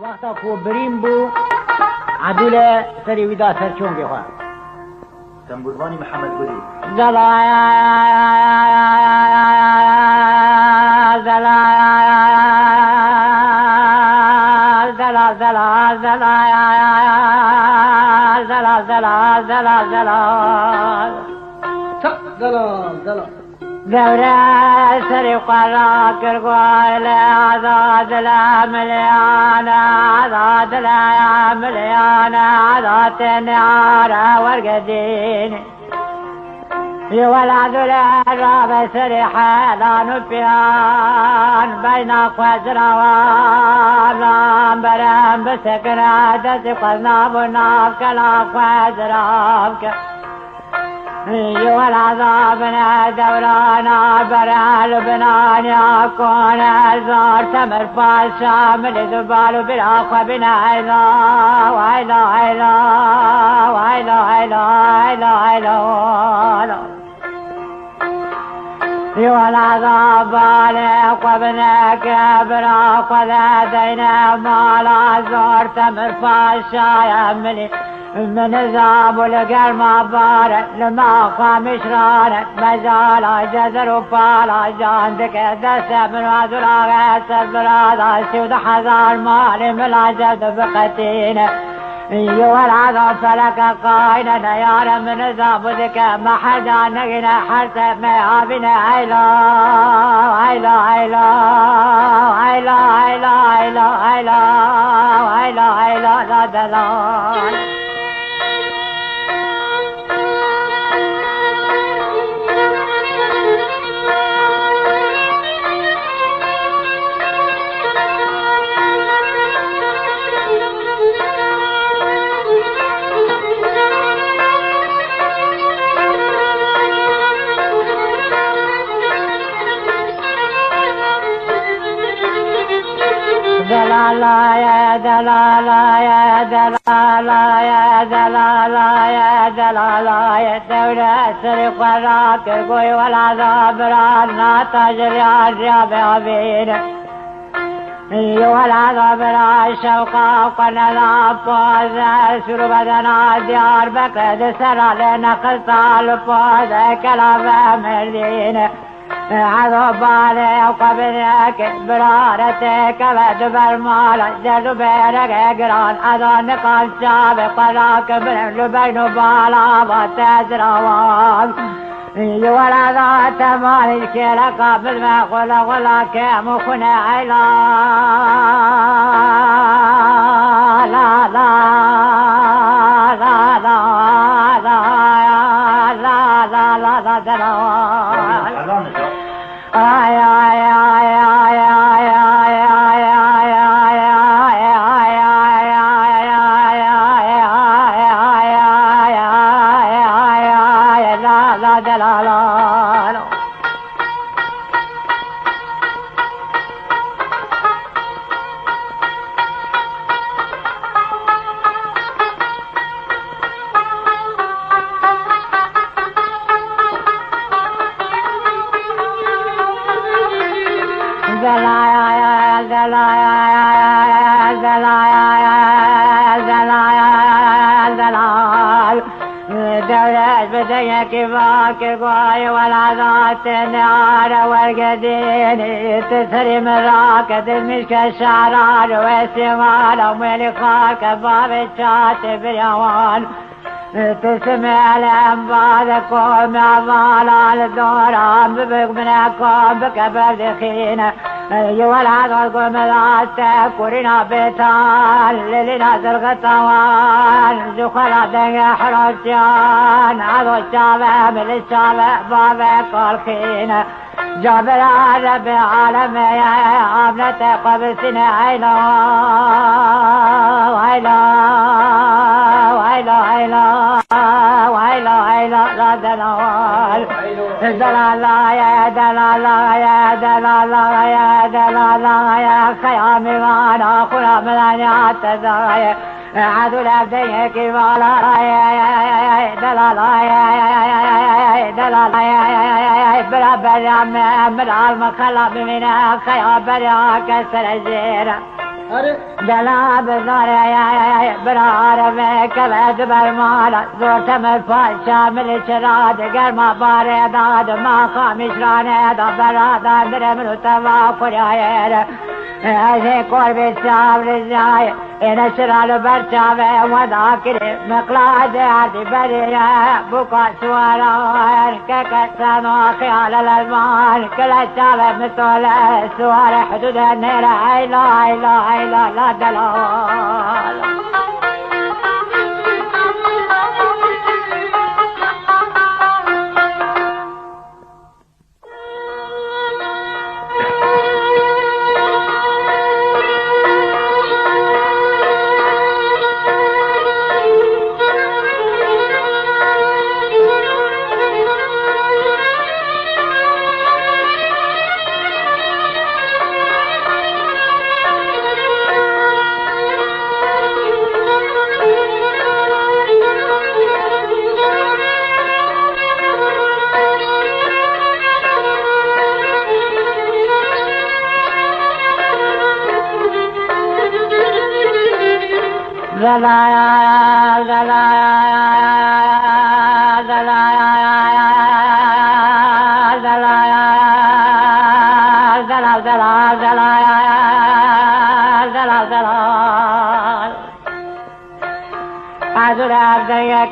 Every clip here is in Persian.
وقتا کو بریم بو عدول سری ویدا سر چونگی خواه تنبوروانی محمد گلی دورة سري قرا كرقوال عذاد لا مليانا عذاد لا مليانا عذاد النعارة والقدين يولد الراب سري حالان بيان بين قزروان برام بسكرة تسقنا بناف كلا قزرافك والعذابنا دورانا برا لبنان يكون الزار تمر فاشا من ذبال بالعقوة بنا عيلا وعيلا عيلا وعيلا عيلا عيلا عيلا والعذاب عليك وابنك براق وذادينا مالا زار تمر فاشا يا مني من ذاب لقر ما بارك لما خامش رانك مجال جزر وفالا جاندك دس من وذرا غير برادا سود حزار مال ملا جد بقتين والعذاب فلك قاينا نيار من ذاب ذك ما حدا نقنا حرس ما عابنا عيلا عيلا عيلا عيلا عيلا عيلا عيلا عيلا عيلا لا دلال دلالا يا دلالا يا دلالا يا دلالا يا دلالا يا دولة سرق وراك القوي والعذاب رانا تجري الرياض عبيد والعذاب را الشوقة وقنا فوز سر بدنا ديار بكد سر لنا قلت فوز كلام مدينة عذاب علي وقبلك برارتك ودبر مالك جد بينك اقران اذانك السابق ولاك بين بين بالا وتزروان ولا ذات مالك لك مثل ما قل كمخنا علا لا لا لا لا لا لا لا لا لا لا ay ay ay ay ay ay ay ay بديك باك قوي ولا ذات النار والقدين تسري مراكد المشك الشعران والسمال وملكاك باب الشاتب اليوان تسمع لأنباذكم عضال الدوران ببق منكم بكبر دخين والعذاب ذاتك ورنا بيتان للنا زرقطوان زخرة دنيا حرجان عضو الشابه من الشابه بابك والخين جابر عرب عالم يا ابنة قبل سنة عيلا وعيلا وعيلا وعيلا وعيلا وعيلا لا دلال دلالا يا دلالا يا دلالا يا دلالا يا خيام وانا خلا ملانيات تزايا عدو لابدين كبالا يا دلالا يا دلالا يا بلا بلا من المخلب من خيام بلا كسر الزيرة دلا بزار برار میں کبد برمالا زورتم الفال شامل چراد گرما بار داد ما خامش رانه دا برادا درمرو توا خریایر ایسے قرب صاحب رضای این شرال برچاوے ودا کرے مقلاد عدی بریہ بکا سواران ککسانو خیال الالمان کلا چاوے مطول سوار حدود نیرہ ایلا ایلا ایلا لا دلال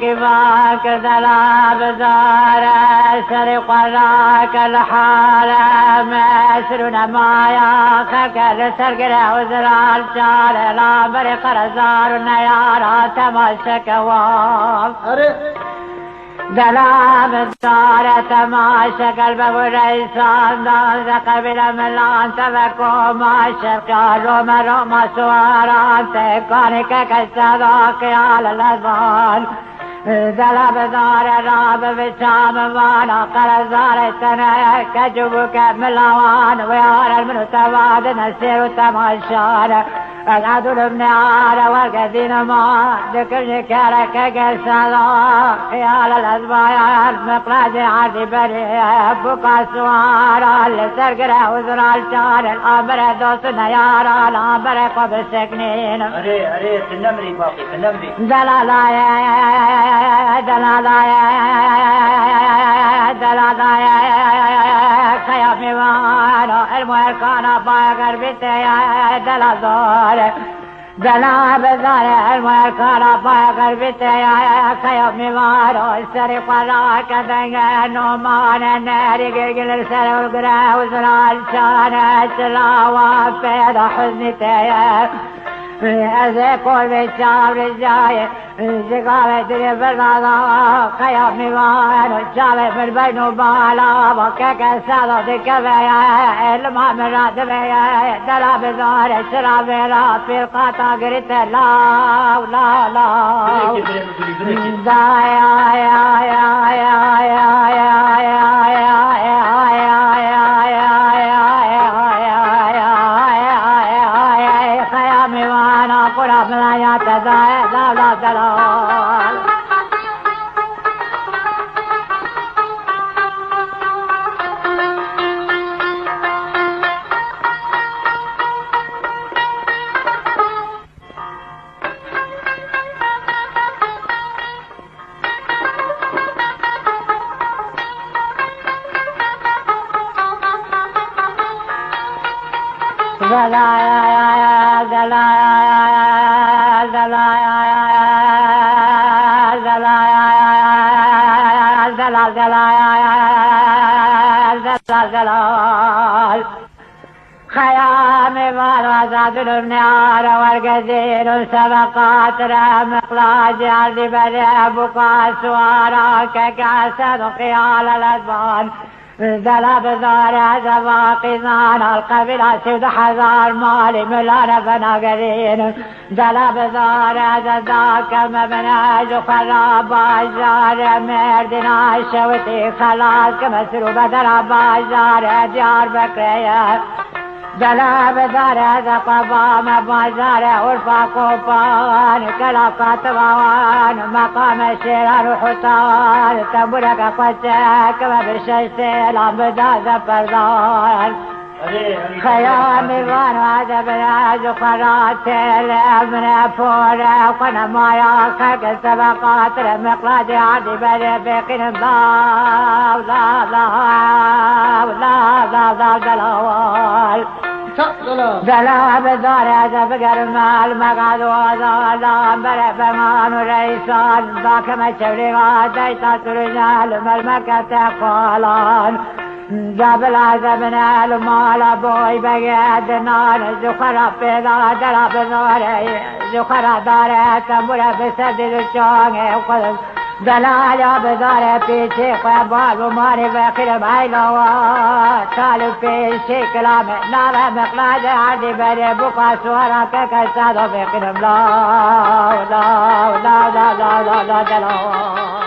كبارك دلا بزار سر قراك الحالة مسرنا ما يا خكر سرقر وزرال شار لا برق رزار نيارا تمشك وام دلا بزار تماشى قلب وريسان دان قبل ملان تبكو ما شرقا روما روما سواران تكونك كالصداق على الأزمان دلا بزار راب بشام وانا قرزار سنة كجبك ملوان ويار المنتواد نسير تماشان أقعد لبني عارة والقدين ما ذكرني كارك قصدا خيال الأزبايان مقلاد عادي بريه بقى سوارا اللي سرقره وزرع الشار الأمر دوس نيارا الأمر قبل سكنين أري تنمري باقي تنمري دلالايا خيامي وانا المهركانا باقر بيتيا دلازور دلا بزار المهركانا باقر بيتيا خيامي وانا السري قراك دنگا نومان الناري قلقل السر والقرا وزرع الشان سلاوة بيضا حزن تيا ऐसे कोई बेचार जाए जगावे तेरे बरदादा खयामी वार चावे फिर बनो बाला वके कैसा तो दिखवे इल्मा मेरा दवे दला बेजार शराबे रा फिर खाता गिरते ला ला ला दाया या या या या ملايا تزايا لا لا دلال خيام والوزاد النار والقدير سبقات مقلاج عرض بريء بقى سوارا ككاسد خيال الأزبان دلا بزار زواقزان القبيلة سود حزار مالي ملانا بناقرين دلا بزار ذاك مبناج خراب جار مردنا شوتي خلاص كمسروبة درب جار جار بكرية دلا بزار زقبام بازار عرفا قوبان كلا قاتبوان مقام شيران حطان تبرك قتك وبالشيسي لابدا زفردان خيامي وانا دبنا زخرات الامن فورا قنا ما ياخك سبقات المقلاد عدي بلي بقين الله لا لا لا لا لا دلوال دلا بدار بقر المال مقعد وضالا بلي فمان ريسان ذاك ما شبري غاديتا سرجال ملمكة تقالان جابل عزبنا المال بوي بقيد نار زخرة بيضا دلا بزاري زخرة داري تنبورة بسد الشوغي وقلب دلالة بزاري بيشي قبال وماري بخير بعيلوات طالب بيشي كلامي نالا مقلاد عدي بري بقى سورة كيكا سادو بخير لا لا لا لا لا لا لا